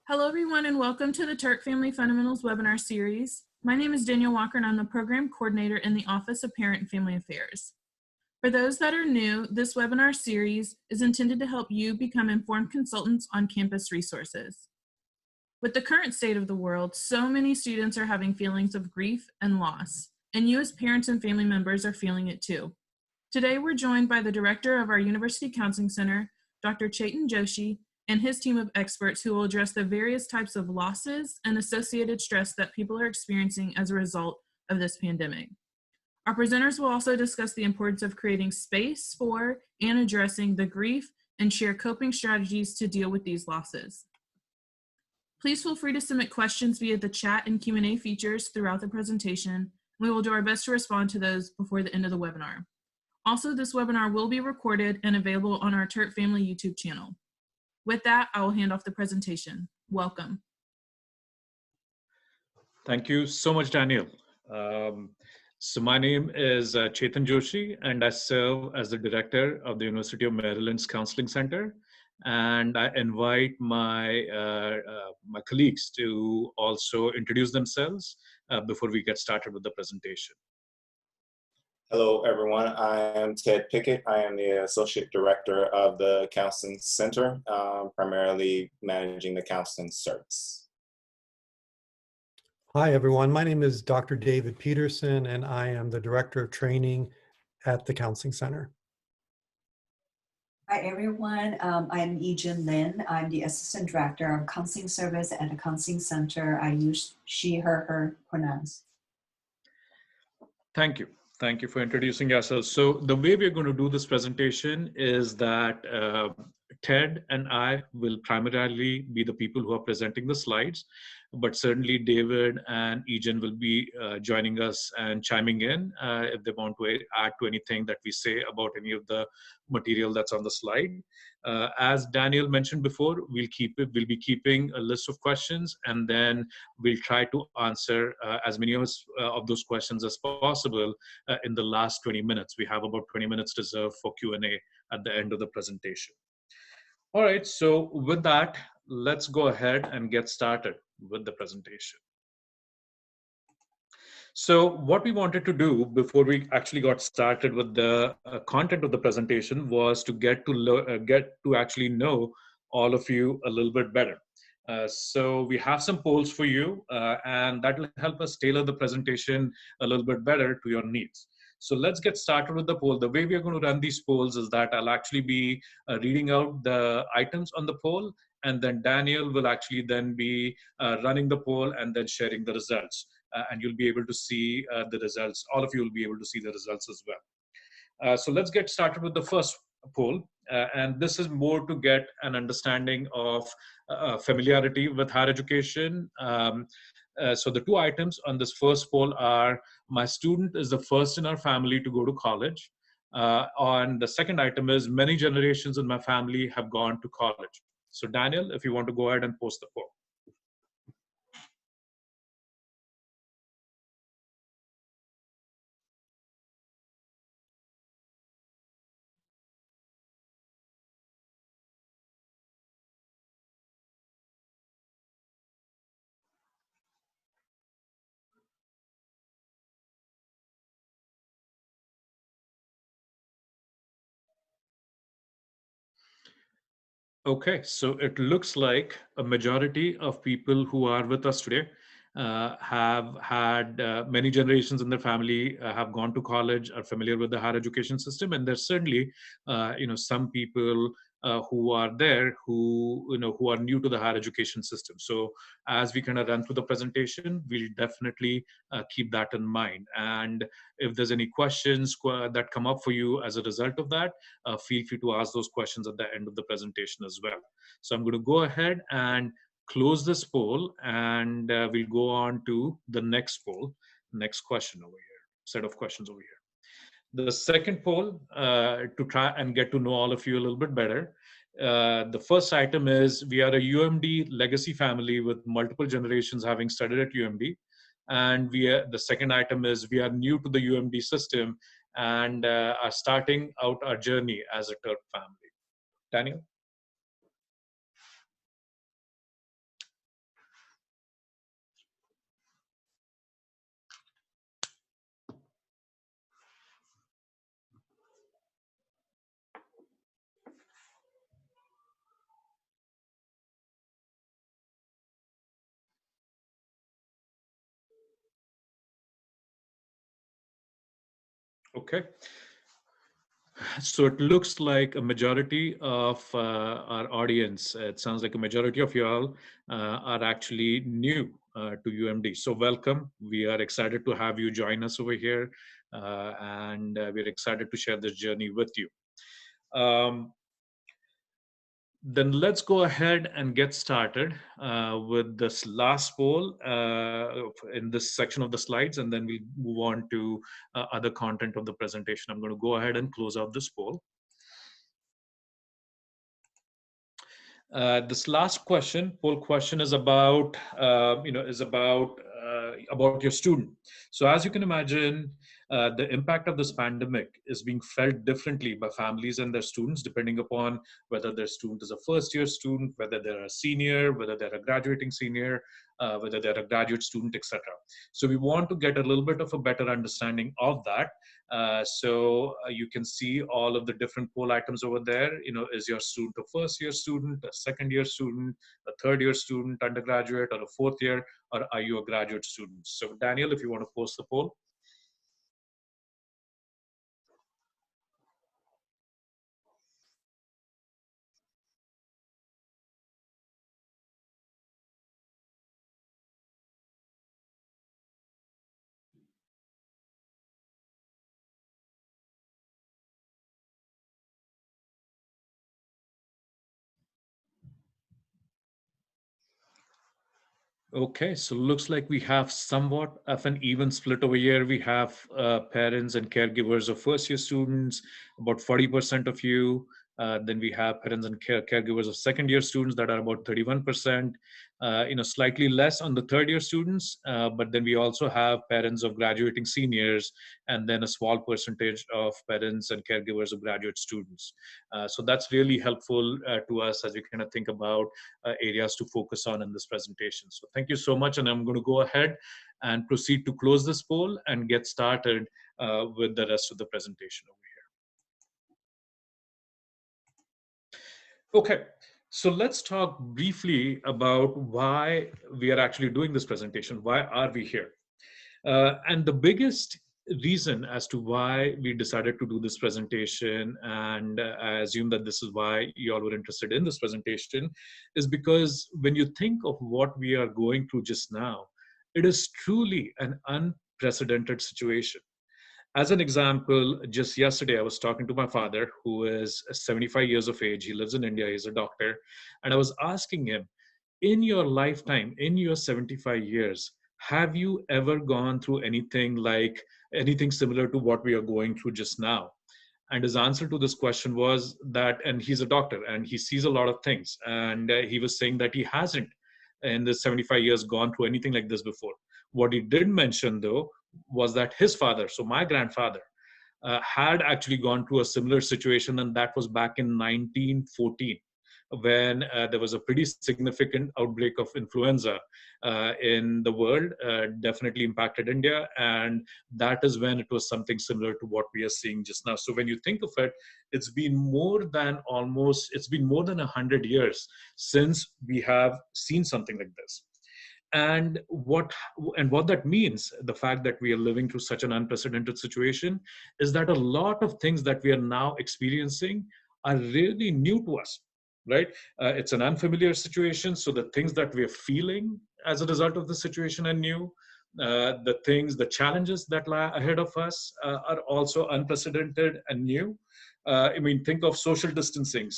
Hello, everyone, and welcome to the Terp Family Fundamentals webinar series. My name is Danielle Walker, and I'm the Program Coordinator in the Office of Parent and Family Affairs. For those that are new, this webinar series is intended to help you become informed consultants on campus resources. With the current state of the world, so many students are having feelings of grief and loss, and you as parents and family members are feeling it too. Today, we're joined by the director of our University Counseling Center, Dr. Chetan Joshi, and his team of experts who will address the various types of losses and associated stress that people are experiencing as a result of this pandemic. Our presenters will also discuss the importance of creating space for and addressing the grief and share coping strategies to deal with these losses. Please feel free to submit questions via the chat and Q&A features throughout the presentation. We will do our best to respond to those before the end of the webinar. Also, this webinar will be recorded and available on our Terp Family YouTube channel. With that, I will hand off the presentation. Welcome. Thank you so much, Daniel. So my name is Chetan Joshi, and I serve as the director of the University of Maryland's Counseling Center. And I invite my colleagues to also introduce themselves before we get started with the presentation. Hello, everyone. I am Ted Pickett. I am the Associate Director of the Counseling Center, primarily managing the counseling service. Hi, everyone. My name is Dr. David Peterson, and I am the Director of Training at the Counseling Center. Hi, everyone. I'm Yijin Lin. I'm the Assistant Director of Counseling Service at the Counseling Center. I use she, her pronouns. Thank you. Thank you for introducing yourselves. So the way we're going to do this presentation is that Ted and I will primarily be the people who are presenting the slides, but certainly David and Ejan will be joining us and chiming in if they want to add to anything that we say about any of the material that's on the slide. As Daniel mentioned before, we'll be keeping a list of questions, and then we'll try to answer as many of those questions as possible in the last 20 minutes. We have about 20 minutes reserved for Q&A at the end of the presentation. All right, so with that, let's go ahead and get started with the presentation. So what we wanted to do before we actually got started with the content of the presentation was to get to actually know all of you a little bit better. So we have some polls for you, and that will help us tailor the presentation a little bit better to your needs. So let's get started with the poll. The way we are going to run these polls is that I'll actually be reading out the items on the poll, and then Daniel will actually then be running the poll and then sharing the results. And you'll be able to see the results. All of you will be able to see the results as well. So let's get started with the first poll. And this is more to get an understanding of familiarity with higher education. So the two items on this first poll are, my student is the first in our family to go to college. On the second item is, many generations in my family have gone to college. So Daniel, if you want to go ahead and post the poll. Okay, so it looks like a majority of people who are with us today have had many generations in their family have gone to college, are familiar with the higher education system, and there's certainly some people who are there who are new to the higher education system. So as we kind of run through the presentation, we'll definitely keep that in mind. And if there's any questions that come up for you as a result of that, feel free to ask those questions at the end of the presentation as well. So I'm going to go ahead and close this poll, and we'll go on to the next poll, next question over here, set of questions over here. The second poll, to try and get to know all of you a little bit better. The first item is, we are a UMD legacy family with multiple generations having studied at UMD. And the second item is, we are new to the UMD system and are starting out our journey as a Terp family. Daniel? Okay. So it looks like a majority of our audience, it sounds like a majority of you all are actually new to UMD. So welcome. We are excited to have you join us over here, and we're excited to share this journey with you. Then let's go ahead and get started with this last poll in this section of the slides, and then we'll move on to other content of the presentation. I'm going to go ahead and close out this poll. This last poll question is about, about your student. So as you can imagine, the impact of this pandemic is being felt differently by families and their students, depending upon whether their student is a first-year student, whether they're a senior, whether they're a graduating senior, whether they're a graduate student, etc. So we want to get a little bit of a better understanding of that. So you can see all of the different poll items over there. Is your student a first-year student, a second-year student, a third-year student, undergraduate, or a fourth year, or are you a graduate student? So Daniel, if you want to post the poll. Okay, so looks like we have somewhat of an even split over here. We have parents and caregivers of first-year students, about 40% of you. Then we have parents and caregivers of second-year students that are about 31%. Slightly less on the third-year students, but then we also have parents of graduating seniors, and then a small percentage of parents and caregivers of graduate students. So that's really helpful to us as we kind of think about areas to focus on in this presentation. So thank you so much, and I'm going to go ahead and proceed to close this poll and get started with the rest of the presentation over here. Okay, so let's talk briefly about why we are actually doing this presentation. Why are we here? And the biggest reason as to why we decided to do this presentation, and I assume that this is why you all were interested in this presentation, is because when you think of what we are going through just now, it is truly an unprecedented situation. As an example, just yesterday I was talking to my father, who is 75 years of age. He lives in India, he's a doctor, and I was asking him, in your lifetime, in your 75 years, have you ever gone through anything similar to what we are going through just now? And his answer to this question was that, and he's a doctor and he sees a lot of things. And he was saying that he hasn't, in the 75 years, gone through anything like this before. What he did mention, though, was that his father, so my grandfather, had actually gone through a similar situation, and that was back in 1914, when there was a pretty significant outbreak of influenza in the world, definitely impacted India, and that is when it was something similar to what we are seeing just now. So when you think of it, it's been more than 100 years since we have seen something like this. And what that means, the fact that we are living through such an unprecedented situation, is that a lot of things that we are now experiencing are really new to us, right? It's an unfamiliar situation, so the things that we are feeling as a result of the situation are new. The challenges that lie ahead of us are also unprecedented and new. Think of social distancing,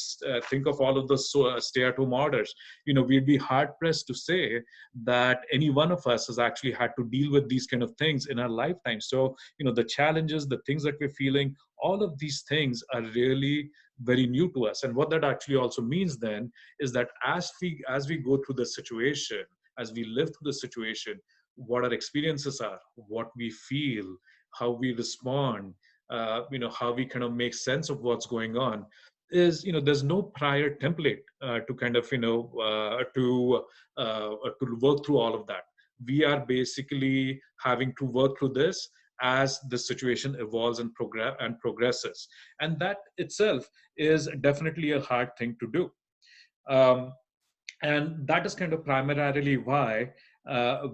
think of all of the stay-at-home orders. We'd be hard-pressed to say that any one of us has actually had to deal with these kind of things in our lifetime. So, the challenges, the things that we're feeling, all of these things are really very new to us. And what that actually also means then is that as we go through the situation, as we live through the situation, what our experiences are, what we feel, how we respond, how we kind of make sense of what's going on, is, there's no prior template to kind of, to work through all of that. We are basically having to work through this as the situation evolves and progresses. And that itself is definitely a hard thing to do. And that is kind of primarily why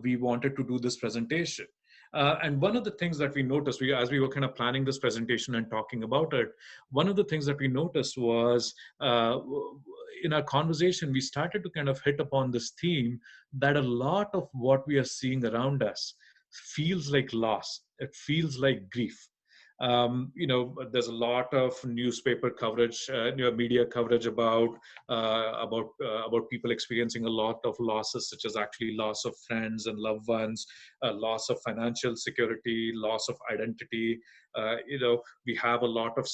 we wanted to do this presentation. And one of the things that we noticed, as we were kind of planning this presentation and talking about it, one of the things that we noticed was in our conversation, we started to kind of hit upon this theme that a lot of what we are seeing around us feels like loss. It feels like grief. There's a lot of newspaper coverage, media coverage about people experiencing a lot of losses, such as actually loss of friends and loved ones, loss of financial security, loss of identity. We have a lot of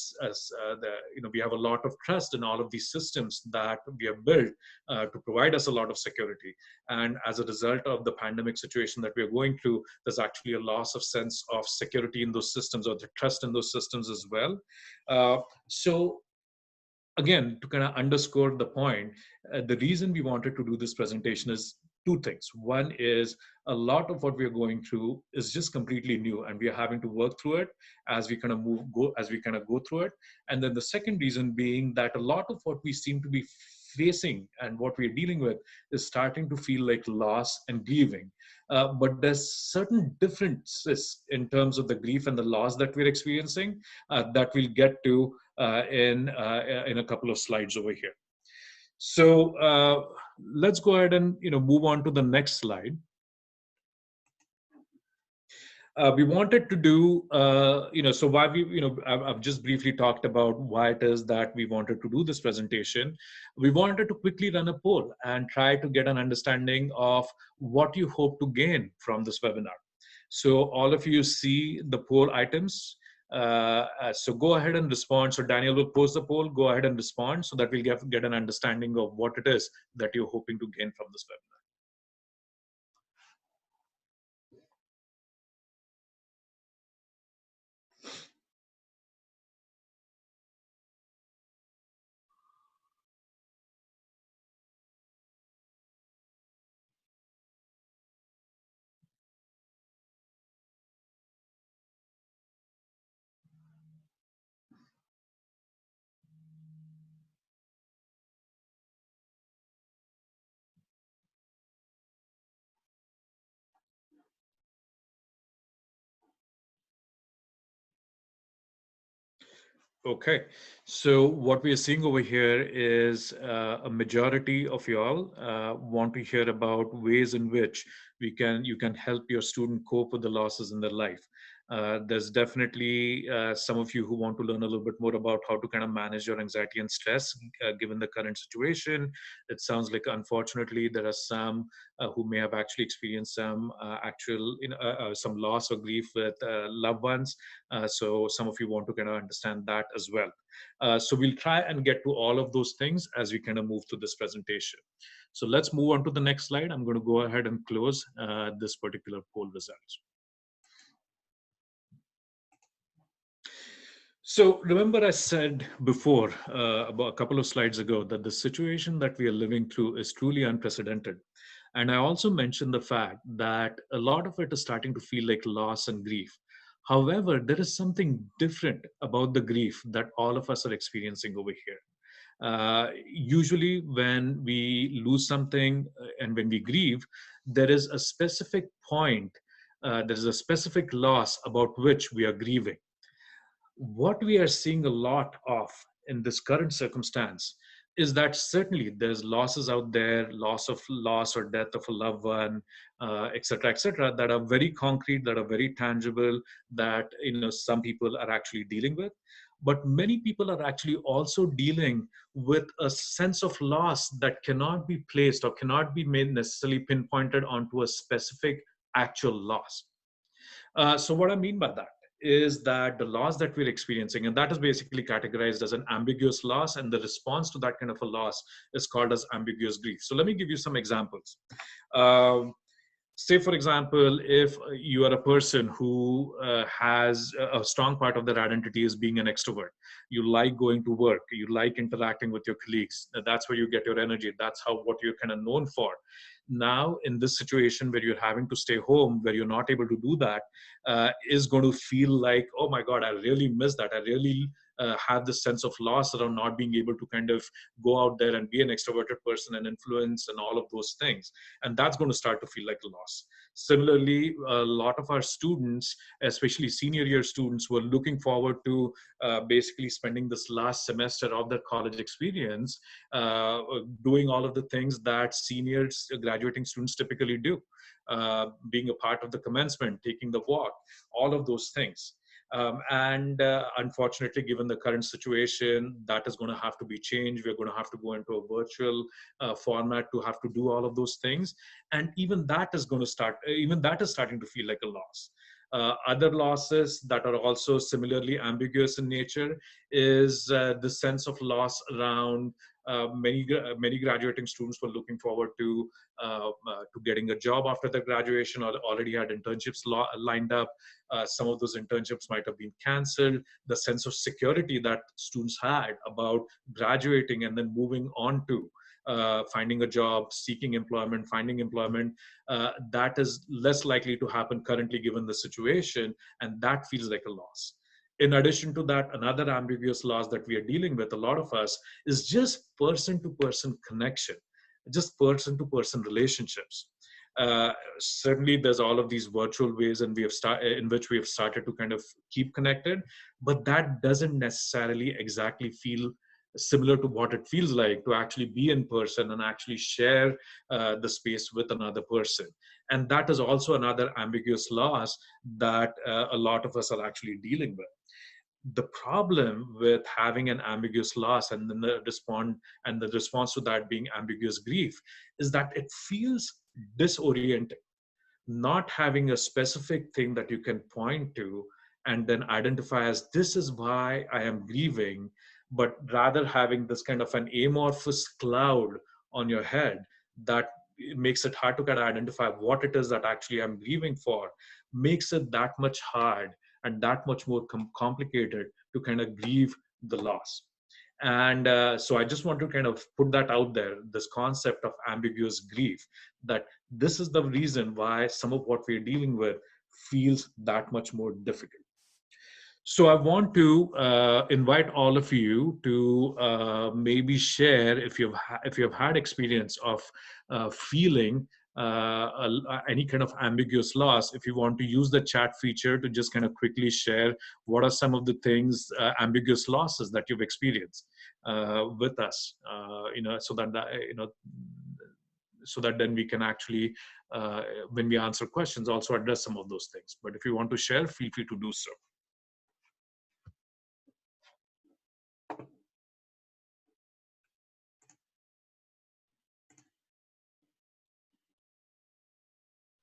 we have a lot of trust in all of these systems that we have built to provide us a lot of security. And as a result of the pandemic situation that we are going through, there's actually a loss of sense of security in those systems, or the trust in those systems as well. So again, to kind of underscore the point, the reason we wanted to do this presentation is two things. One is a lot of what we are going through is just completely new, and we are having to work through it as we kind of go through it. And then the second reason being that a lot of what we seem to be facing and what we're dealing with is starting to feel like loss and grieving. But there's certain differences in terms of the grief and the loss that we're experiencing that we'll get to in a couple of slides over here. So let's go ahead and move on to the next slide. We wanted to do, so why I've just briefly talked about why it is that we wanted to do this presentation. We wanted to quickly run a poll and try to get an understanding of what you hope to gain from this webinar. So all of you see the poll items. So go ahead and respond. So Daniel will post the poll, go ahead and respond so that we'll get an understanding of what it is that you're hoping to gain from this webinar. Okay, so what we are seeing over here is a majority of y'all want to hear about ways in which you can help your student cope with the losses in their life. There's definitely some of you who want to learn a little bit more about how to kind of manage your anxiety and stress given the current situation. It sounds like, unfortunately, there are some who may have actually experienced some some loss or grief with loved ones. So some of you want to kind of understand that as well. So we'll try and get to all of those things as we kind of move through this presentation. So let's move on to the next slide. I'm going to go ahead and close this particular poll results. So remember, I said before, about a couple of slides ago, that the situation that we are living through is truly unprecedented. And I also mentioned the fact that a lot of it is starting to feel like loss and grief. However, there is something different about the grief that all of us are experiencing over here. Usually when we lose something and when we grieve, there is a specific point, there is a specific loss about which we are grieving. What we are seeing a lot of in this current circumstance is that certainly there's losses out there, loss or death of a loved one, et cetera, that are very concrete, that are very tangible, that some people are actually dealing with. But many people are actually also dealing with a sense of loss that cannot be placed or cannot be made necessarily pinpointed onto a specific actual loss. So what I mean by that is that the loss that we're experiencing, and that is basically categorized as an ambiguous loss, and the response to that kind of a loss is called as ambiguous grief. So let me give you some examples. Say, for example, if you are a person who has a strong part of their identity is being an extrovert. You like going to work, you like interacting with your colleagues. That's where you get your energy. That's what you're kind of known for. Now, in this situation where you're having to stay home, where you're not able to do that, is going to feel like, oh my God, I really miss that. I really have this sense of loss around not being able to kind of go out there and be an extroverted person and influence and all of those things. And that's going to start to feel like a loss. Similarly, a lot of our students, especially senior year students, were looking forward to basically spending this last semester of their college experience doing all of the things that seniors, graduating students typically do. Being a part of the commencement, taking the walk, all of those things. Unfortunately, given the current situation, that is going to have to be changed. We're going to have to go into a virtual format to have to do all of those things. And even that is going to starting to feel like a loss. Other losses that are also similarly ambiguous in nature is the sense of loss around many graduating students were looking forward to getting a job after their graduation, or already had internships lined up. Some of those internships might have been canceled. The sense of security that students had about graduating and then moving on to finding a job, seeking employment, finding employment, that is less likely to happen currently given the situation, and that feels like a loss. In addition to that, another ambiguous loss that we are dealing with, a lot of us, is just person-to-person connection, just person-to-person relationships. Certainly, there's all of these virtual ways in which we have started to kind of keep connected, but that doesn't necessarily exactly feel similar to what it feels like to actually be in person and actually share the space with another person. And that is also another ambiguous loss that a lot of us are actually dealing with. The problem with having an ambiguous loss and then the response to that being ambiguous grief is that it feels disorienting. Not having a specific thing that you can point to and then identify as this is why I am grieving, but rather having this kind of an amorphous cloud on your head that makes it hard to kind of identify what it is that actually I'm grieving for, makes it that much hard and that much more complicated to kind of grieve the loss. And so I just want to kind of put that out there, this concept of ambiguous grief, that this is the reason why some of what we're dealing with feels that much more difficult. So I want to invite all of you to maybe share if you've had experience of feeling any kind of ambiguous loss. If you want to use the chat feature to just kind of quickly share what are some of the things, ambiguous losses that you've experienced with us, so that then we can actually, when we answer questions, also address some of those things. But if you want to share, feel free to do so.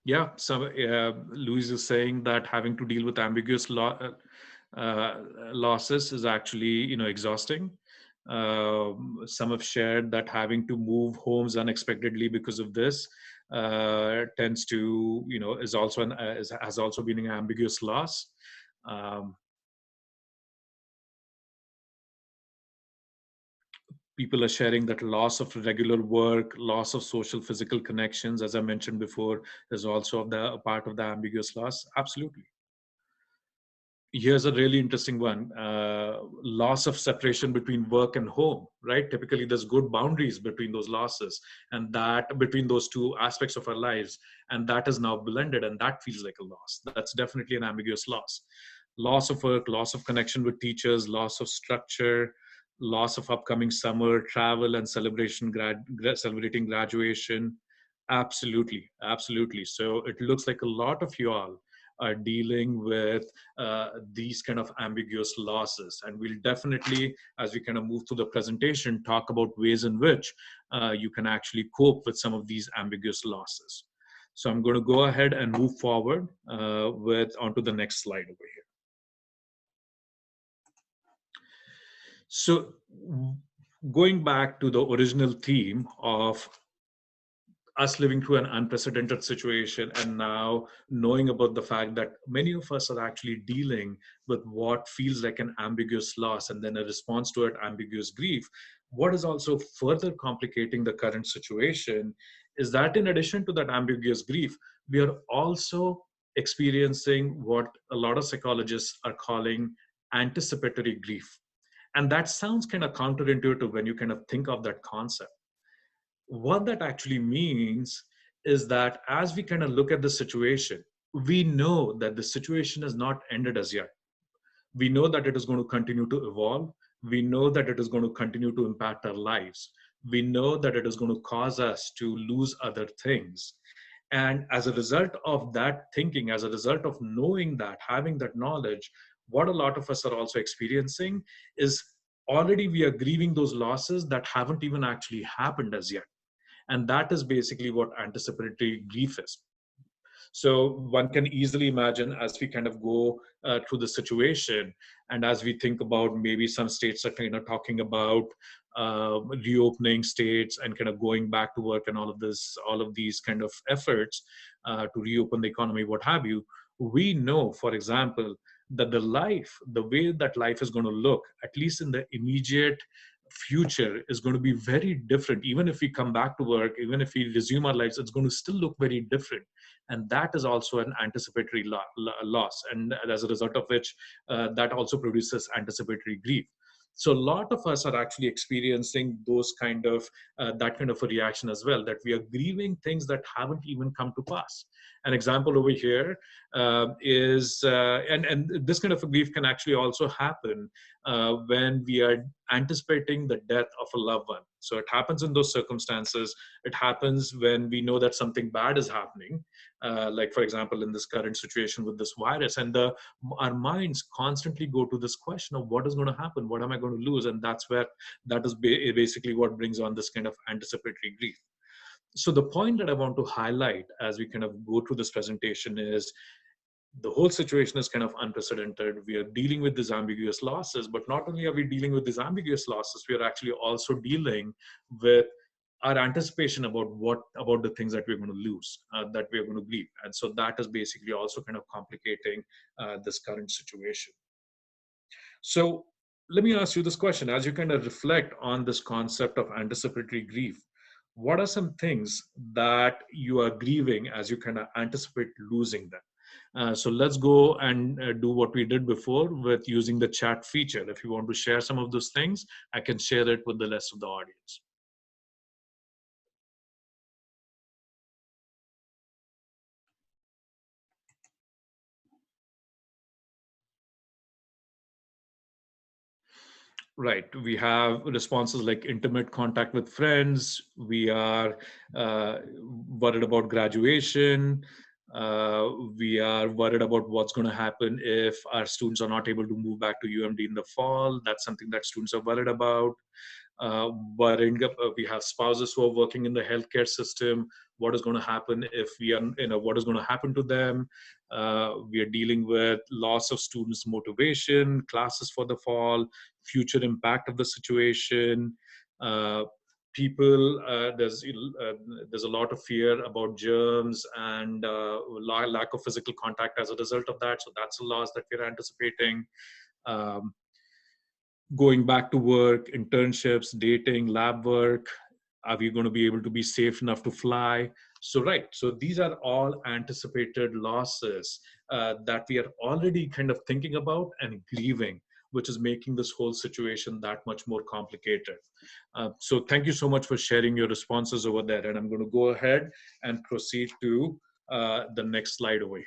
Yeah, so Louise is saying that having to deal with ambiguous losses is actually, exhausting. Some have shared that having to move homes unexpectedly because of this tends to, is also has also been an ambiguous loss. People are sharing that loss of regular work, loss of social physical connections, as I mentioned before, is also a part of the ambiguous loss. Absolutely. Here's a really interesting one. Loss of separation between work and home, right? Typically, there's good boundaries between those losses and that between those two aspects of our lives. And that is now blended, and that feels like a loss. That's definitely an ambiguous loss. Loss of work, loss of connection with teachers, loss of structure, loss of upcoming summer travel and celebrating graduation. Absolutely, absolutely. So it looks like a lot of you all are dealing with these kind of ambiguous losses. And we'll definitely, as we kind of move through the presentation, talk about ways in which you can actually cope with some of these ambiguous losses. So I'm going to go ahead and move forward onto the next slide over here. So going back to the original theme of us living through an unprecedented situation and now knowing about the fact that many of us are actually dealing with what feels like an ambiguous loss and then a response to it, ambiguous grief, what is also further complicating the current situation is that in addition to that ambiguous grief, we are also experiencing what a lot of psychologists are calling anticipatory grief. And that sounds kind of counterintuitive when you kind of think of that concept. What that actually means is that as we kind of look at the situation, we know that the situation has not ended as yet. We know that it is going to continue to evolve. We know that it is going to continue to impact our lives. We know that it is going to cause us to lose other things. And as a result of that thinking, as a result of knowing that, having that knowledge, what a lot of us are also experiencing is already we are grieving those losses that haven't even actually happened as yet. And that is basically what anticipatory grief is. So one can easily imagine as we kind of go through the situation, and as we think about maybe some states are kind of talking about reopening states and kind of going back to work and all of these kind of efforts to reopen the economy, what have you, we know, for example, that the way that life is going to look, at least in the immediate future, is going to be very different. Even if we come back to work, even if we resume our lives, it's going to still look very different. And that is also an anticipatory loss. And as a result of which, that also produces anticipatory grief. So a lot of us are actually experiencing those kind of, that kind of a reaction as well, that we are grieving things that haven't even come to pass. An example over here is, and this kind of a grief can actually also happen when we are anticipating the death of a loved one. So it happens in those circumstances. It happens when we know that something bad is happening, like for example, in this current situation with this virus, and our minds constantly go to this question of what is going to happen, what am I going to lose, and that is basically what brings on this kind of anticipatory grief. So the point that I want to highlight as we kind of go through this presentation is the whole situation is kind of unprecedented. We are dealing with these ambiguous losses, but not only are we dealing with these ambiguous losses, we are actually also dealing with our anticipation about the things that we're going to lose, that we're going to grieve. And so that is basically also kind of complicating this current situation. So let me ask you this question. As you kind of reflect on this concept of anticipatory grief, what are some things that you are grieving as you kind of anticipate losing them? So let's go and do what we did before with using the chat feature. If you want to share some of those things, I can share it with the rest of the audience. Right. We have responses like intimate contact with friends. We are worried about graduation. We are worried about what's going to happen if our students are not able to move back to UMD in the fall. That's something that students are worried about. We have spouses who are working in the healthcare system. What is going to happen if what is going to happen to them? We are dealing with loss of students' motivation, classes for the fall, future impact of the situation. There's a lot of fear about germs and lack of physical contact as a result of that. So that's a loss that we're anticipating. Going back to work, internships, dating, lab work. Are we going to be able to be safe enough to fly? So these are all anticipated losses that we are already kind of thinking about and grieving, which is making this whole situation that much more complicated. So thank you so much for sharing your responses over there. And I'm going to go ahead and proceed to the next slide over here.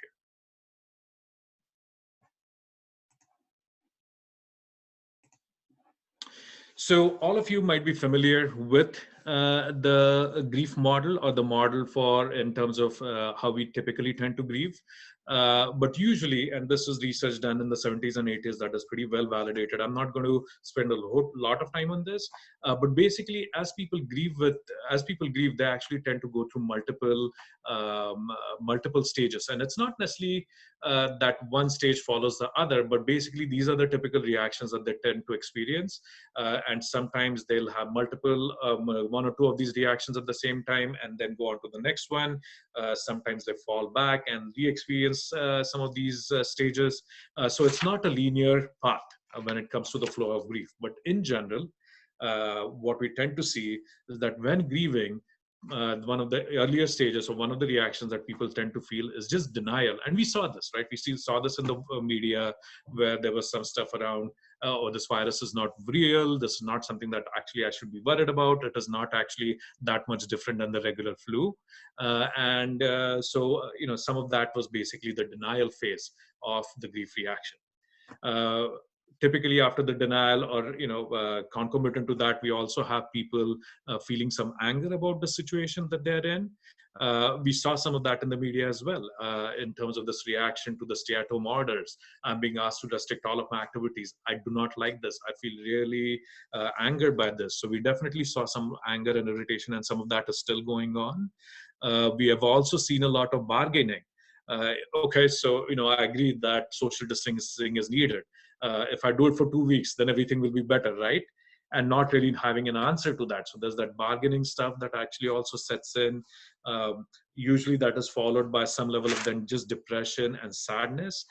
So all of you might be familiar with the grief model, or the model in terms of how we typically tend to grieve. But usually, and this is research done in the 70s and 80s that is pretty well validated. I'm not going to spend a lot of time on this, but basically, as people grieve, they actually tend to go through multiple stages, and it's not necessarily that one stage follows the other, but basically these are the typical reactions that they tend to experience, and sometimes they'll have multiple, one or two of these reactions at the same time, and then go on to the next one. Sometimes they fall back and re-experience some of these stages. So it's not a linear path when it comes to the flow of grief. But in general, what we tend to see is that when grieving, one of the earlier stages, or one of the reactions that people tend to feel, is just denial. And we saw this, right? We saw this in the media, where there was some stuff around or this virus is not real, this is not something that actually I should be worried about, it is not actually that much different than the regular flu. Some of that was basically the denial phase of the grief reaction. Uh, Typically after the denial, or concomitant to that, we also have people feeling some anger about the situation that they're in. We saw some of that in the media as well, in terms of this reaction to the stay-at-home orders. I'm being asked to restrict all of my activities. I do not like this. I feel really angered by this. So we definitely saw some anger and irritation, and some of that is still going on. We have also seen a lot of bargaining. Okay, so I agree that social distancing is needed. If I do it for 2 weeks, then everything will be better, right? And not really having an answer to that. So there's that bargaining stuff that actually also sets in. Usually that is followed by some level of then just depression and sadness,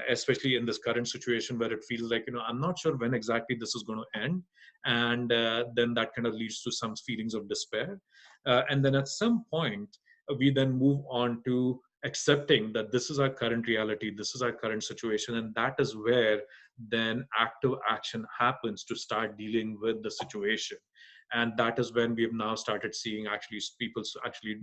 especially in this current situation where it feels like, I'm not sure when exactly this is going to end. And then that kind of leads to some feelings of despair. And then at some point, we then move on to accepting that this is our current reality, this is our current situation, and that is where then active action happens to start dealing with the situation. And that is when we have now started seeing actually people actually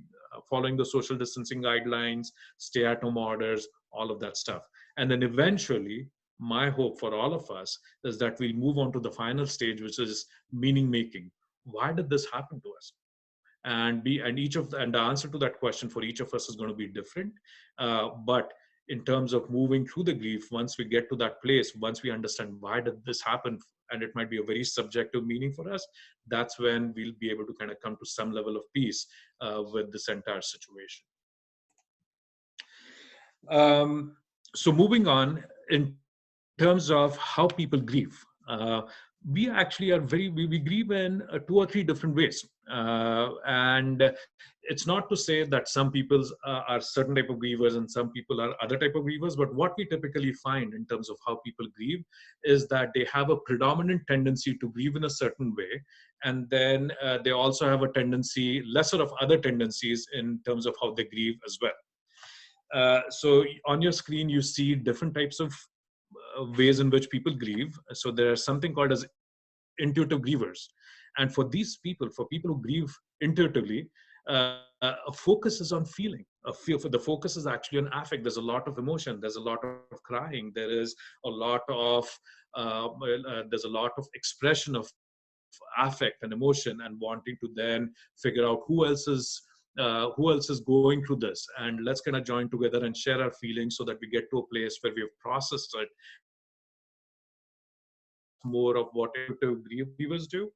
following the social distancing guidelines, stay-at-home orders, all of that stuff. And then eventually, my hope for all of us is that we'll move on to the final stage, which is meaning making. Why did this happen to us? And the answer to that question for each of us is going to be different. But in terms of moving through the grief, once we get to that place, once we understand why did this happen, and it might be a very subjective meaning for us, that's when we'll be able to kind of come to some level of peace with this entire situation. So moving on, in terms of how people grieve, we actually are we grieve in 2 or 3 different ways. And it's not to say that some people are certain type of grievers and some people are other type of grievers, but what we typically find in terms of how people grieve is that they have a predominant tendency to grieve in a certain way. And then they also have a tendency, lesser of other tendencies in terms of how they grieve as well. So on your screen, you see different types of ways in which people grieve. So there's something called as intuitive grievers. And for these people, for people who grieve intuitively, a focus is on feeling. The focus is actually on affect. There's a lot of emotion. There's a lot of crying. There is a lot of expression of affect and emotion, and wanting to then figure out who else is going through this, and let's kind of join together and share our feelings so that we get to a place where we have processed it. More of what intuitive grievers do.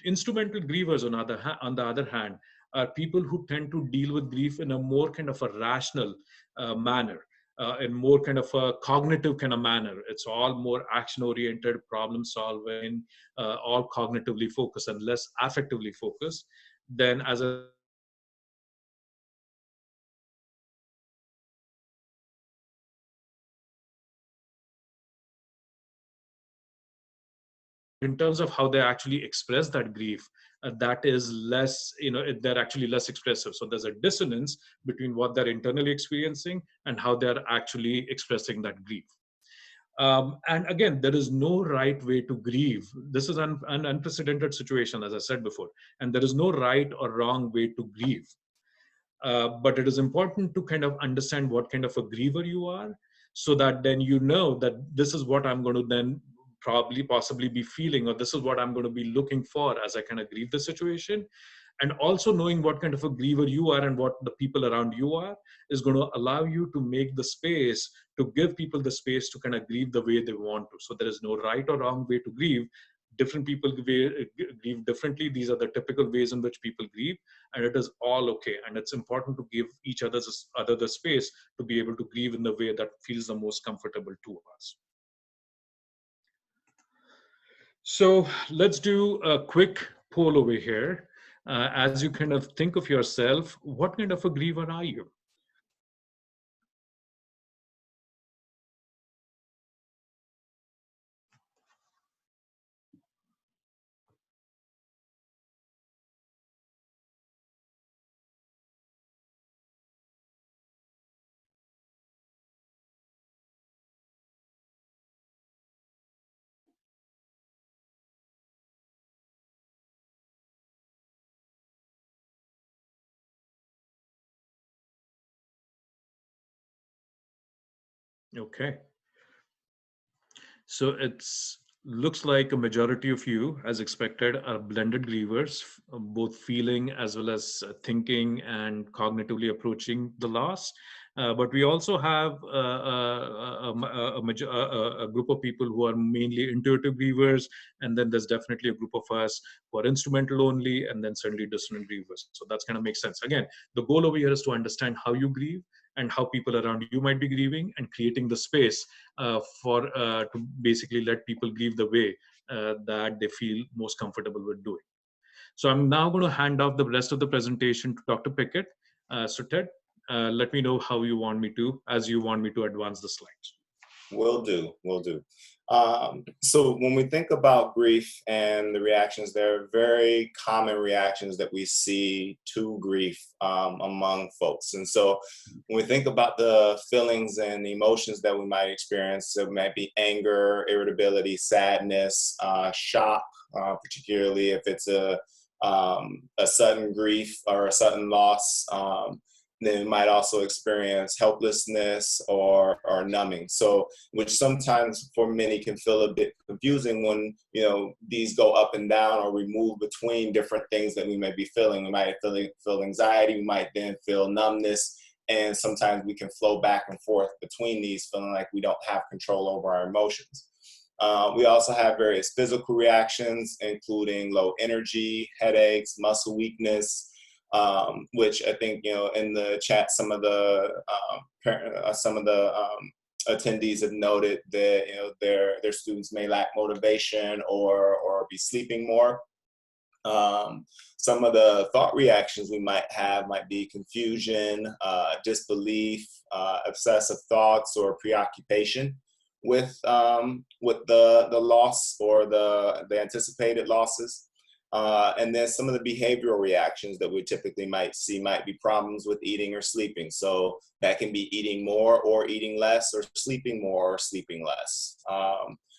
Instrumental grievers, on the other hand, are people who tend to deal with grief in a more kind of a rational manner, in more kind of a cognitive kind of manner. It's all more action-oriented, problem-solving, all cognitively focused and less affectively focused. Then, as a in terms of how they actually express that grief, that is less, they're actually less expressive. So there's a dissonance between what they're internally experiencing and how they're actually expressing that grief. And again, there is no right way to grieve. This is an unprecedented situation, as I said before, and there is no right or wrong way to grieve. But it is important to kind of understand what kind of a griever you are, so that then you know that this is what I'm going to then possibly be feeling, or this is what I'm going to be looking for as I kind of grieve the situation. And also knowing what kind of a griever you are and what the people around you are is going to allow you to make the space, to give people the space to kind of grieve the way they want to. So there is no right or wrong way to grieve. Different people grieve differently. These are the typical ways in which people grieve, and it is all okay. And it's important to give each other the space to be able to grieve in the way that feels the most comfortable to us. So let's do a quick poll over here. As you kind of think of yourself, what kind of a griever are you? Okay. So it's looks like a majority of you, as expected, are blended grievers, both feeling as well as thinking and cognitively approaching the loss. But we also have a group of people who are mainly intuitive grievers, and then there's definitely a group of us who are instrumental only, and then certainly dissonant grievers. So that's kind of makes sense. Again, the goal over here is to understand how you grieve and how people around you might be grieving, and creating the space to basically let people grieve the way that they feel most comfortable with doing. So I'm now going to hand off the rest of the presentation to Dr. Pickett. So Ted, let me know how you want me to, as you want me to advance the slides. Will do, will do. So when we think about grief and the reactions, there are very common reactions that we see to grief among folks. And so when we think about the feelings and emotions that we might experience, it might be anger, irritability, sadness, shock, particularly if it's a sudden grief or a sudden loss. Then we might also experience helplessness or numbing. So, which sometimes for many can feel a bit confusing when, you know, these go up and down or we move between different things that we may be feeling. We might feel anxiety, we might then feel numbness, and sometimes we can flow back and forth between these, feeling like we don't have control over our emotions. We also have various physical reactions, including low energy, headaches, muscle weakness, which I think, you know, in the chat, some of the attendees have noted that, you know, their students may lack motivation or be sleeping more. Some of the thought reactions we might have might be confusion, disbelief, obsessive thoughts, or preoccupation with the loss or the anticipated losses. And then some of the behavioral reactions that we typically might see might be problems with eating or sleeping. So that can be eating more or eating less, or sleeping more or sleeping less.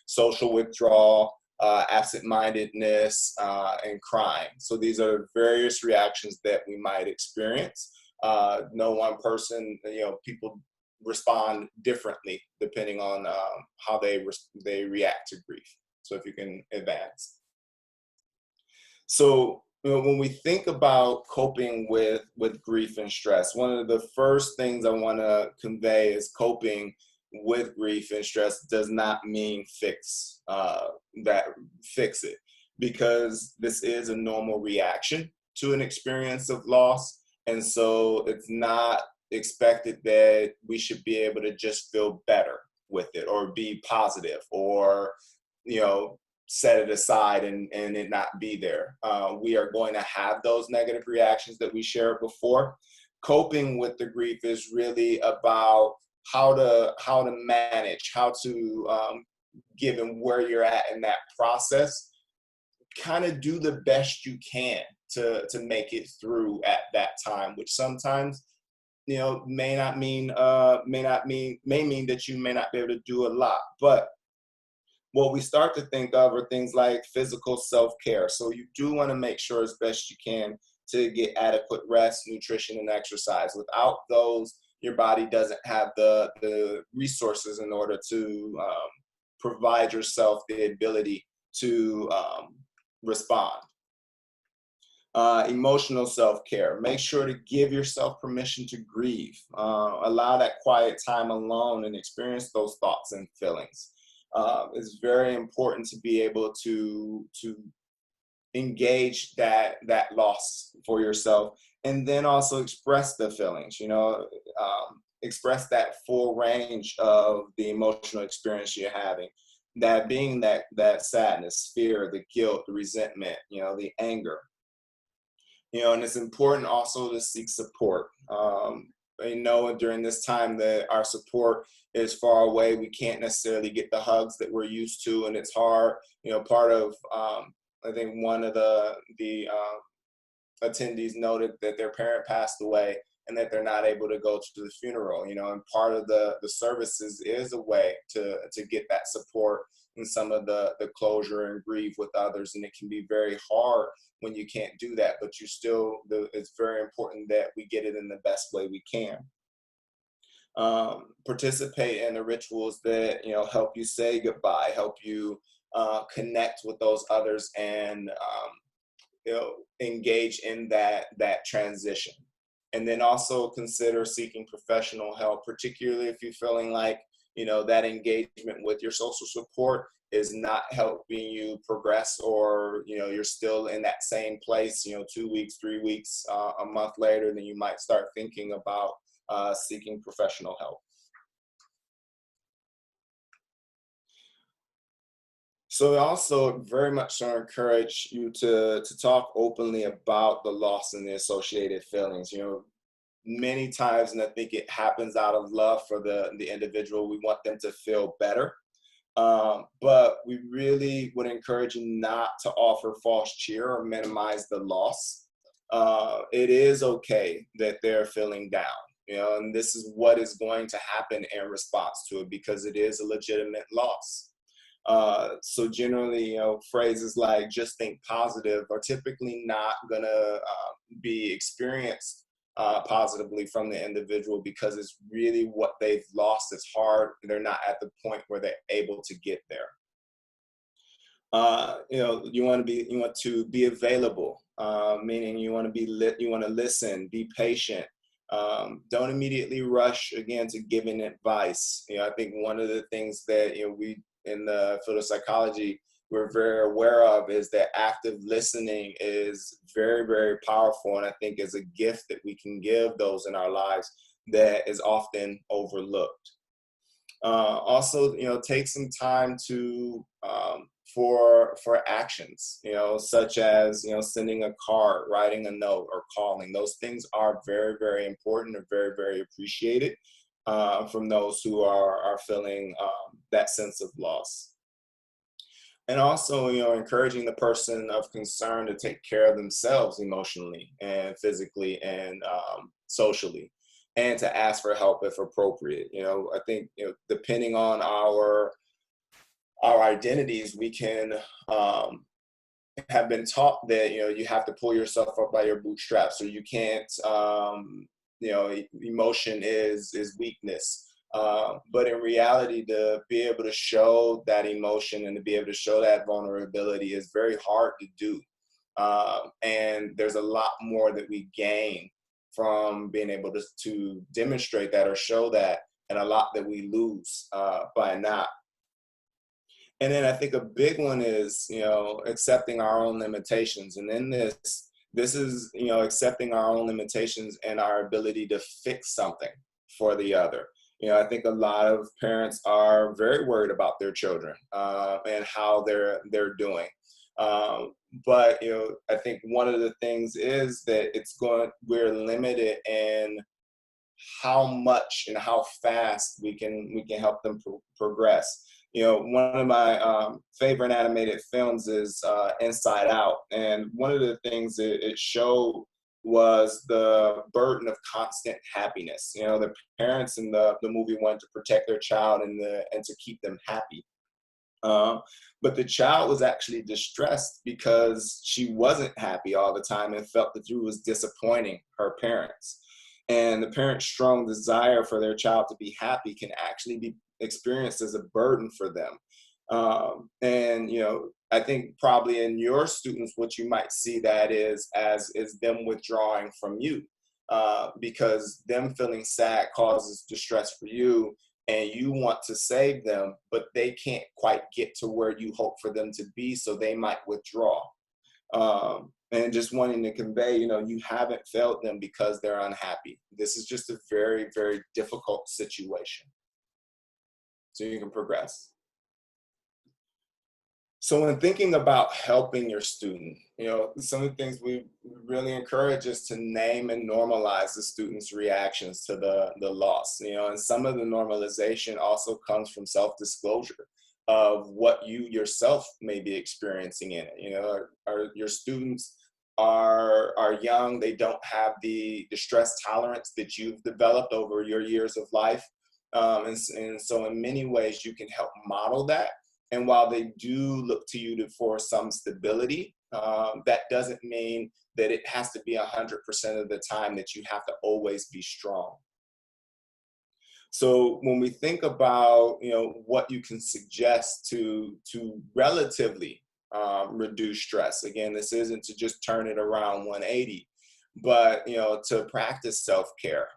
Social withdrawal, absent-mindedness, and crying. So these are various reactions that we might experience. No one person, you know, people respond differently depending on how they react to grief. So if you can advance. So, you know, when we think about coping with grief and stress, one of the first things I want to convey is coping with grief and stress does not mean fix it, because this is a normal reaction to an experience of loss. And so it's not expected that we should be able to just feel better with it or be positive or, you know, set it aside and it not be there. We are going to have those negative reactions that we shared before. Coping with the grief is really about how to manage, how to, given where you're at in that process, kind of do the best you can to make it through at that time, which sometimes, you know, may mean that you may not be able to do a lot. But what we start to think of are things like physical self-care. So you do want to make sure as best you can to get adequate rest, nutrition, and exercise. Without those, your body doesn't have the resources in order to provide yourself the ability to respond. Emotional self-care. Make sure to give yourself permission to grieve. Allow that quiet time alone and experience those thoughts and feelings. It's very important to be able to engage that loss for yourself, and then also express the feelings, you know, express that full range of the emotional experience you're having, that being that sadness, fear, the guilt, the resentment, you know, the anger, you know. And it's important also to seek support. I know during this time that our support is far away. We can't necessarily get the hugs that we're used to, and it's hard. You know, part of, I think one of the attendees noted that their parent passed away and that they're not able to go to the funeral, you know, and part of the services is a way to get that support and some of the closure and grieve with others. And it can be very hard when you can't do that, but it's very important that we get it in the best way we can. Participate in the rituals that, you know, help you say goodbye, help you connect with those others, and you know, engage in that transition. And then also consider seeking professional help, particularly if you're feeling like, you know, that engagement with your social support is not helping you progress, or, you know, you're still in that same place, you know, 2 weeks, 3 weeks, a month later, then you might start thinking about seeking professional help. So I also very much so encourage you to talk openly about the loss and the associated feelings. You know, many times, and I think it happens out of love for the individual, we want them to feel better. But we really would encourage you not to offer false cheer or minimize the loss. It is okay that they're feeling down, you know, and this is what is going to happen in response to it, because it is a legitimate loss. So generally, you know, phrases like "just think positive" are typically not gonna be experienced positively from the individual, because it's really what they've lost. It's hard. They're not at the point where they're able to get there. You know, you want to be available, meaning you want to you want to listen, be patient. Don't immediately rush again to giving advice. You know, I think one of the things that, you know, we in the field of psychology, we're very aware of is that active listening is very, very powerful, and I think is a gift that we can give those in our lives that is often overlooked. Also, you know, take some time to for actions, you know, such as, you know, sending a card, writing a note, or calling. Those things are very, very important and very, very appreciated from those who are feeling that sense of loss. And also, you know, encouraging the person of concern to take care of themselves emotionally and physically and socially, and to ask for help if appropriate. You know, I think, you know, depending on our identities, we can have been taught that, you know, you have to pull yourself up by your bootstraps, or you can't. You know, emotion is weakness. But in reality, to be able to show that emotion and to be able to show that vulnerability is very hard to do. And there's a lot more that we gain from being able to demonstrate that or show that, and a lot that we lose by not. And then I think a big one is, you know, accepting our own limitations. And in this is, you know, accepting our own limitations and our ability to fix something for the other. You know, I think a lot of parents are very worried about their children and how they're doing. But, you know, I think one of the things is that we're limited in how much and how fast we can help them progress. You know, one of my favorite animated films is Inside Out. And one of the things it showed was the burden of constant happiness. You know, the parents in the movie wanted to protect their child and to keep them happy. But the child was actually distressed because she wasn't happy all the time and felt that it was disappointing her parents. And the parents' strong desire for their child to be happy can actually be experienced as a burden for them. And, you know, I think probably in your students, what you might see that is them withdrawing from you, because them feeling sad causes distress for you, and you want to save them, but they can't quite get to where you hope for them to be, so they might withdraw. And just wanting to convey, you know, you haven't failed them because they're unhappy. This is just a very, very difficult situation. So you can progress. So when thinking about helping your student, you know, some of the things we really encourage is to name and normalize the student's reactions to the loss, you know, and some of the normalization also comes from self-disclosure of what you yourself may be experiencing in it. You know, your students are young, they don't have the stress tolerance that you've developed over your years of life. And so in many ways you can help model that. And while they do look to you for some stability, that doesn't mean that it has to be 100% of the time that you have to always be strong. So when we think about, what you can suggest to relatively reduce stress, again, this isn't to just turn it around 180, but to practice self-care.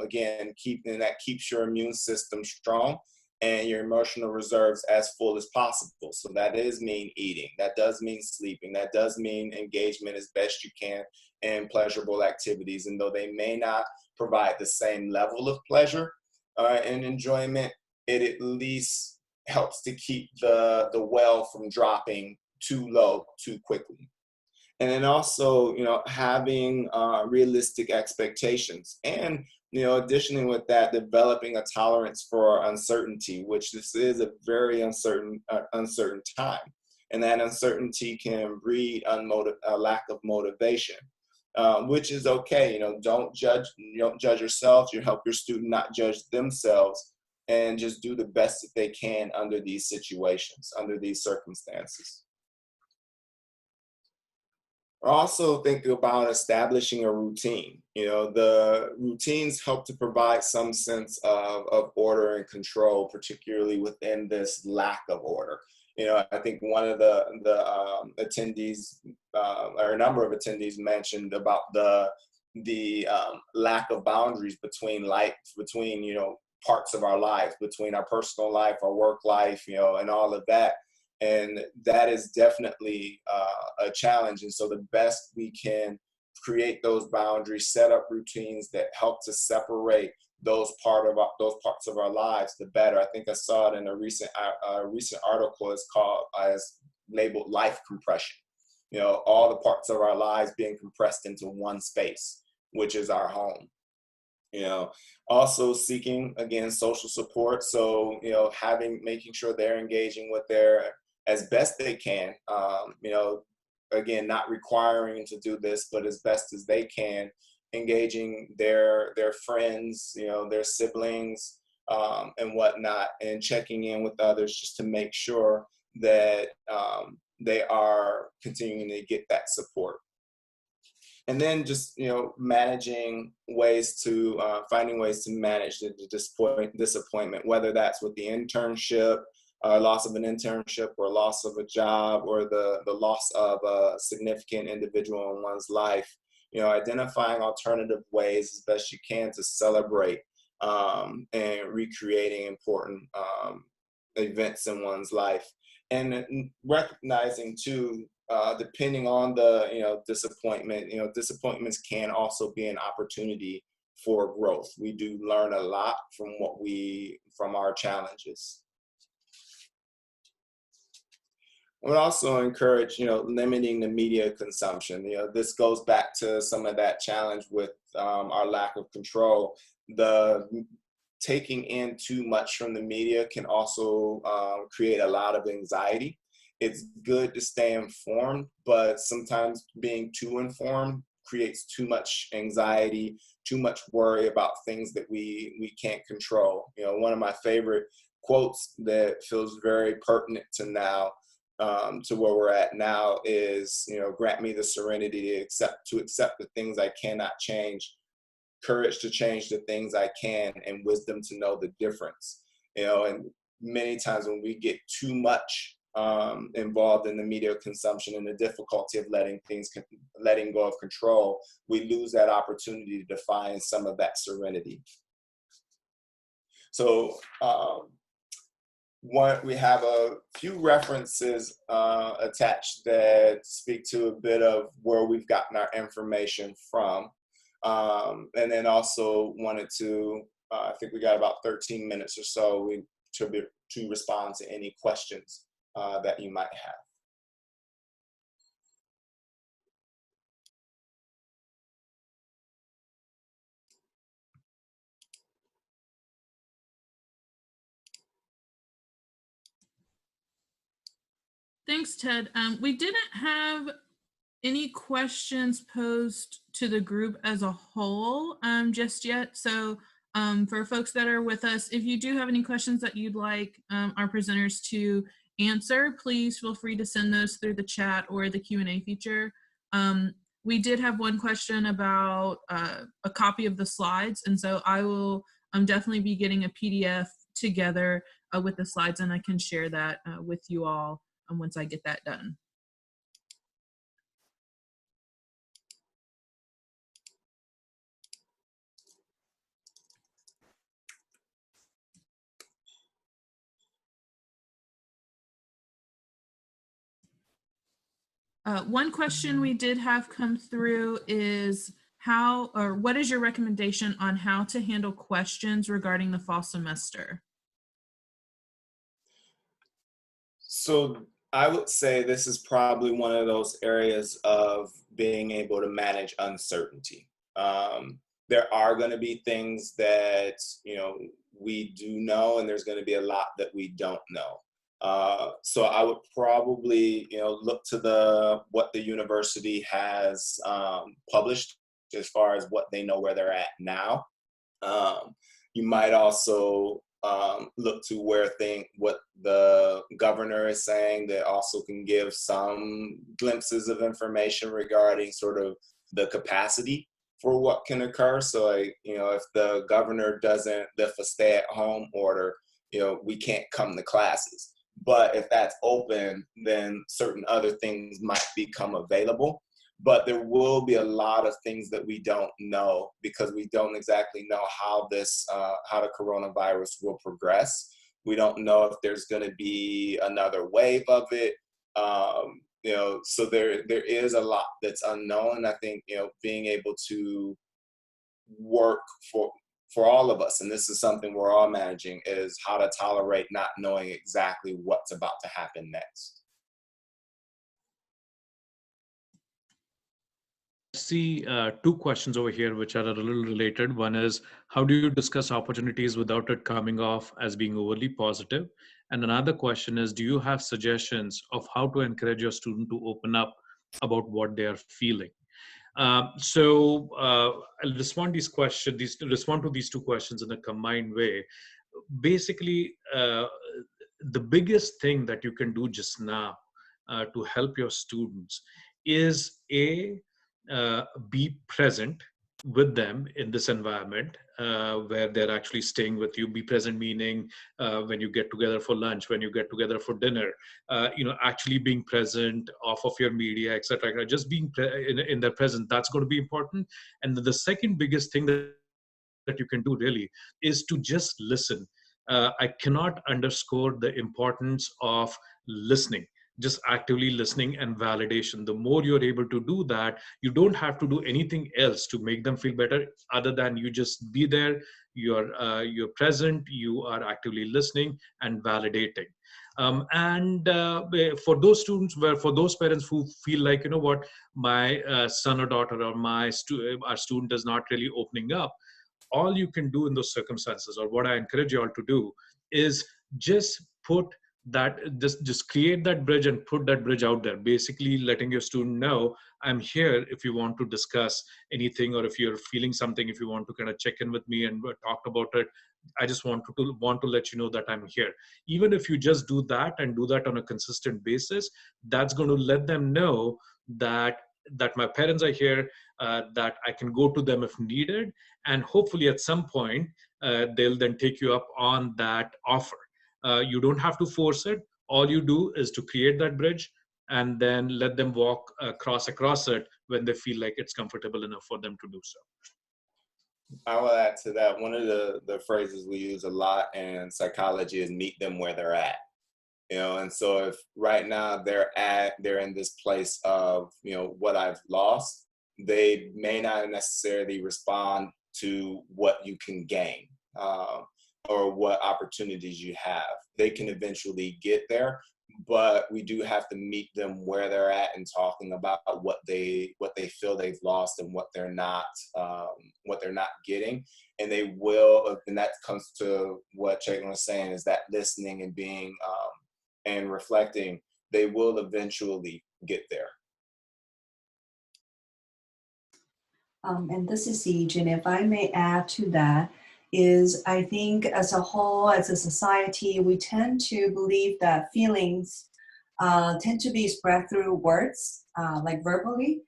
Again, that keeps your immune system strong and your emotional reserves as full as possible. So that does mean eating, that does mean sleeping, that does mean engagement as best you can in pleasurable activities. And though they may not provide the same level of pleasure and enjoyment, it at least helps to keep the well from dropping too low too quickly. And then also, having realistic expectations, and additionally with that, developing a tolerance for uncertainty, which this is a very uncertain time, and that uncertainty can breed a lack of motivation, which is okay. Don't judge yourself. You help your student not judge themselves, and just do the best that they can under these situations, under these circumstances. Also think about establishing a routine. The routines help to provide some sense of order and control, particularly within this lack of order. I think one of the attendees, or a number of attendees, mentioned about the lack of boundaries between parts of our lives, between our personal life, our work life, and all of that. And that is definitely a challenge. And so the best we can create those boundaries, set up routines that help to separate those parts of our lives, the better. I think I saw it in a recent article. It's labeled life compression. All the parts of our lives being compressed into one space, which is our home. Also seeking, again, social support. So, making sure they're engaging with as best they can, again, not requiring to do this, but as best as they can, engaging their friends, their siblings, and whatnot, and checking in with others just to make sure that they are continuing to get that support. And then just, finding ways to manage the disappointment, whether that's with the internship, loss of an internship, or loss of a job, or the loss of a significant individual in one's life. Identifying alternative ways as best you can to celebrate and recreating important events in one's life. And recognizing too, depending on the disappointment, disappointments can also be an opportunity for growth. We do learn a lot from our challenges. I would also encourage, limiting the media consumption. This goes back to some of that challenge with our lack of control. The taking in too much from the media can also create a lot of anxiety. It's good to stay informed, but sometimes being too informed creates too much anxiety, too much worry about things that we can't control. One of my favorite quotes that feels very pertinent to now, to where we're at now, is, grant me the serenity to accept the things I cannot change, courage to change the things I can, and wisdom to know the difference. And many times when we get too much involved in the media consumption and the difficulty of letting go of control, we lose that opportunity to find some of that serenity. So we have a few references attached that speak to a bit of where we've gotten our information from. And then also wanted to, I think we got about 13 minutes or so to respond to any questions that you might have. Thanks, Ted. We didn't have any questions posed to the group as a whole just yet. So for folks that are with us, if you do have any questions that you'd like our presenters to answer, please feel free to send those through the chat or the Q&A feature. We did have one question about a copy of the slides, and so I will definitely be getting a PDF together with the slides, and I can share that with you all once I get that done. One question we did have come through is what is your recommendation on how to handle questions regarding the fall semester? So I would say this is probably one of those areas of being able to manage uncertainty. There are going to be things that, we do know, and there's going to be a lot that we don't know. So I would probably, look to what the university has published as far as what they know where they're at now. You might also look to what the governor is saying, that also can give some glimpses of information regarding sort of the capacity for what can occur. So, if the governor doesn't lift a stay-at-home order, we can't come to classes. But if that's open, then certain other things might become available. But there will be a lot of things that we don't know, because we don't exactly know how the coronavirus will progress. We don't know if there's going to be another wave of it. So there is a lot that's unknown. I think, being able to work for all of us, and this is something we're all managing, is how to tolerate not knowing exactly what's about to happen next. See two questions over here which are a little related. One is, how do you discuss opportunities without it coming off as being overly positive? And another question is, do you have suggestions of how to encourage your student to open up about what they are feeling? So I'll respond to these two questions in a combined way. Basically, the biggest thing that you can do just now to help your students is be present with them in this environment where they're actually staying with you. Be present meaning when you get together for lunch, when you get together for dinner, actually being present off of your media, etc. Just being in their presence, that's going to be important. And the second biggest thing that you can do really is to just listen. I cannot underscore the importance of listening, just actively listening and validation. The more you're able to do that, you don't have to do anything else to make them feel better other than you just be there, you're present, you are actively listening and validating. For those parents who feel like, my son or daughter or our student is not really opening up, all you can do in those circumstances, or what I encourage you all to do, is just create that bridge and put that bridge out there, basically letting your student know, I'm here if you want to discuss anything, or if you're feeling something, if you want to kind of check in with me and talk about it, I just want to let you know that I'm here. Even if you just do that and do that on a consistent basis, that's going to let them know that my parents are here, that I can go to them if needed, and hopefully at some point they'll then take you up on that offer. You don't have to force it. All you do is to create that bridge and then let them walk across it when they feel like it's comfortable enough for them to do so. I will add to that. One of the phrases we use a lot in psychology is meet them where they're at. And so if right now they're in this place of, what I've lost, they may not necessarily respond to what you can gain or what opportunities you have. They can eventually get there, but we do have to meet them where they're at and talking about what they feel they've lost and what they're not getting. And they will, and that comes to what Chaitlin was saying, is that listening and being and reflecting, they will eventually get there. And this is Siege, and if I may add to that, is I think as a whole, as a society, we tend to believe that feelings tend to be spread through words, like verbally,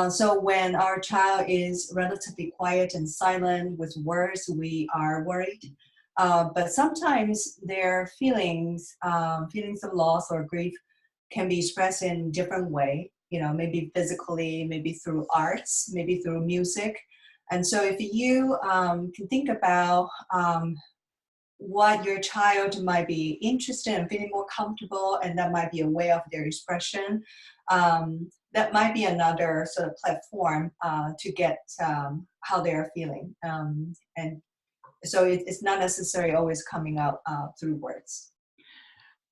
So when our child is relatively quiet and silent with words, we are worried. But sometimes their feelings of loss or grief can be expressed in different way, maybe physically, maybe through arts, maybe through music. And so if you can think about what your child might be interested in, feeling more comfortable, and that might be a way of their expression. That might be another sort of platform to get how they're feeling. And so it's not necessarily always coming out through words.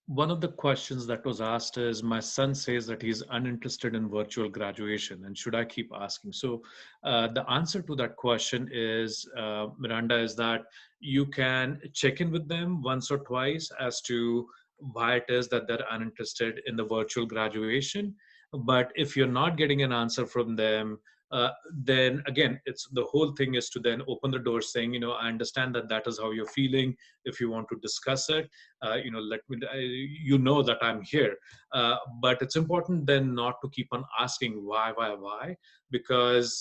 One of the questions that was asked is, my son says that he's uninterested in virtual graduation, and should I keep asking? So the answer to that question is, Miranda, is that you can check in with them once or twice as to why it is that they're uninterested in the virtual graduation. But if you're not getting an answer from them, then again, it's the whole thing is to then open the door saying, I understand that that is how you're feeling. If you want to discuss it, let me, that I'm here. But it's important then not to keep on asking why, because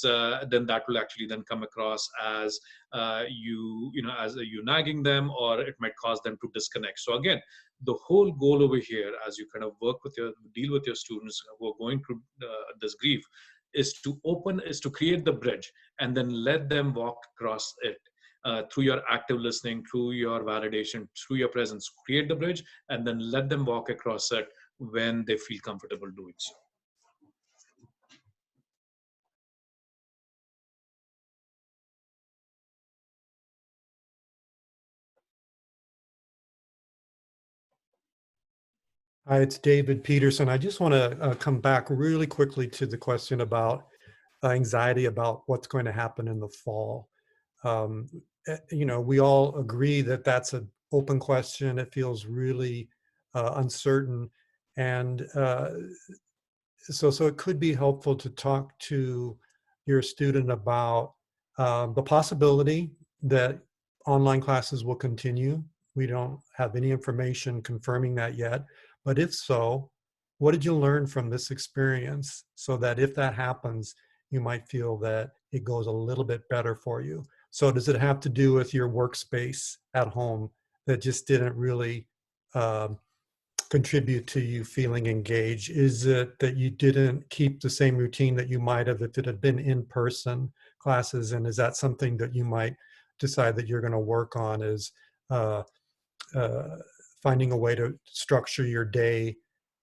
then that will actually then come across as as you nagging them, or it might cause them to disconnect. So again, the whole goal over here, as you kind of deal with your students who are going through this grief, is to create the bridge and then let them walk across it. Through your active listening, through your validation, through your presence, create the bridge and then let them walk across it when they feel comfortable doing so. Hi, it's David Peterson. I just want to come back really quickly to the question about anxiety about what's going to happen in the fall. We all agree that that's an open question. It feels really uncertain. And so it could be helpful to talk to your student about the possibility that online classes will continue. We don't have any information confirming that yet. But if so, what did you learn from this experience so that if that happens, you might feel that it goes a little bit better for you? So does it have to do with your workspace at home that just didn't really contribute to you feeling engaged? Is it that you didn't keep the same routine that you might have if it had been in-person classes? And is that something that you might decide that you're going to work on, is finding a way to structure your day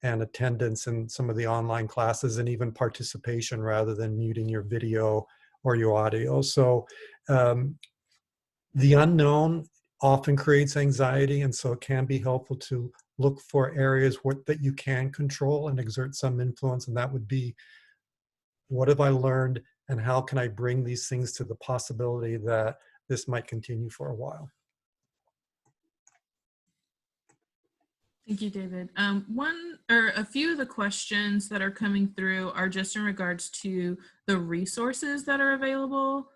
and attendance in some of the online classes and even participation rather than muting your video or your audio? So the unknown often creates anxiety, and so it can be helpful to look for areas that you can control and exert some influence, and that would be, what have I learned and how can I bring these things to the possibility that this might continue for a while? Thank you, David. One or a few of the questions that are coming through are just in regards to the resources that are available.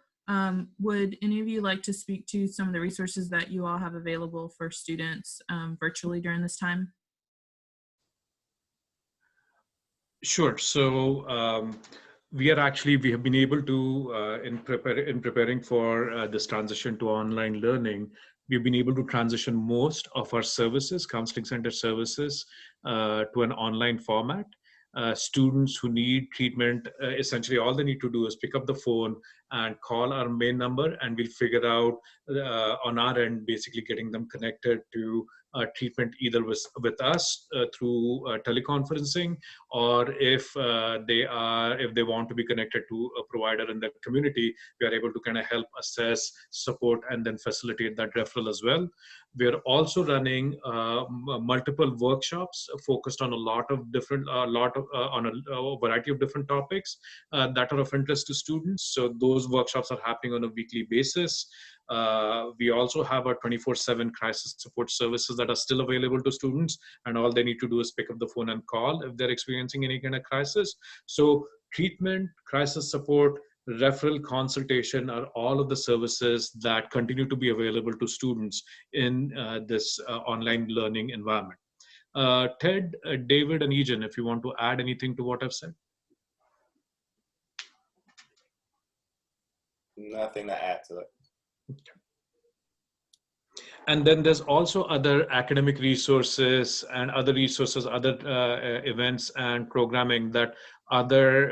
Would any of you like to speak to some of the resources that you all have available for students virtually during this time? Sure. So we have been able to, in preparing for this transition to online learning, we've been able to transition most of our services, counseling center services, to an online format. Students who need treatment, essentially all they need to do is pick up the phone and call our main number, and we'll figure out on our end, basically getting them connected to treatment either with us through teleconferencing, or if they want to be connected to a provider in the community, we are able to kind of help assess, support, and then facilitate that referral as well. We are also running multiple workshops focused on on a variety of different topics that are of interest to students. So those workshops are happening on a weekly basis. We also have our 24/7 crisis support services that are still available to students, and all they need to do is pick up the phone and call if they're experiencing any kind of crisis. So treatment, crisis support, referral, consultation are all of the services that continue to be available to students in this online learning environment. Ted, David, and Egan, if you want to add anything to what I've said. nothing to add to it. And then there's also other academic resources and other resources, other events and programming that other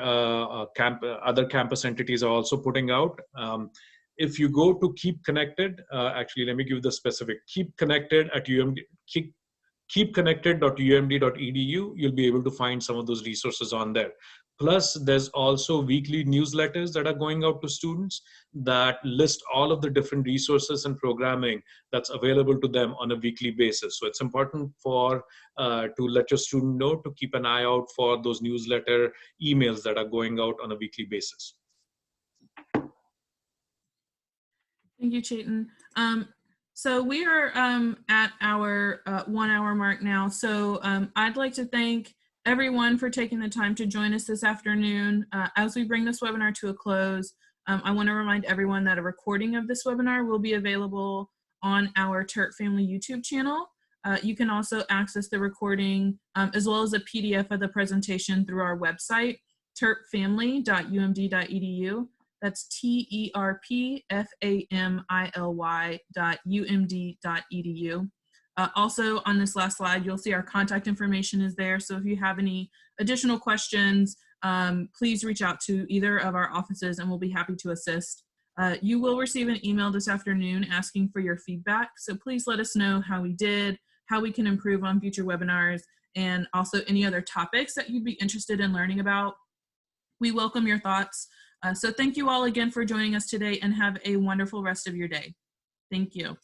campus entities are also putting out. If you go to Keep Connected, actually, let me give the specific, Keep Connected at UMD, keepconnected.umd.edu, you'll be able to find some of those resources on there. Plus, there's also weekly newsletters that are going out to students that list all of the different resources and programming that's available to them on a weekly basis. So it's important to let your student know to keep an eye out for those newsletter emails that are going out on a weekly basis. Thank you, Chetan. So we are at our 1 hour mark now. So I'd like to thank everyone for taking the time to join us this afternoon. As we bring this webinar to a close, I want to remind everyone that a recording of this webinar will be available on our Terp Family YouTube channel. You can also access the recording as well as a PDF of the presentation through our website, terpfamily.umd.edu. That's terpfamily.umd.edu. Also on this last slide, you'll see our contact information is there. So if you have any additional questions, please reach out to either of our offices and we'll be happy to assist. You will receive an email this afternoon asking for your feedback. So please let us know how we did, how we can improve on future webinars, and also any other topics that you'd be interested in learning about. We welcome your thoughts. So thank you all again for joining us today and have a wonderful rest of your day. Thank you.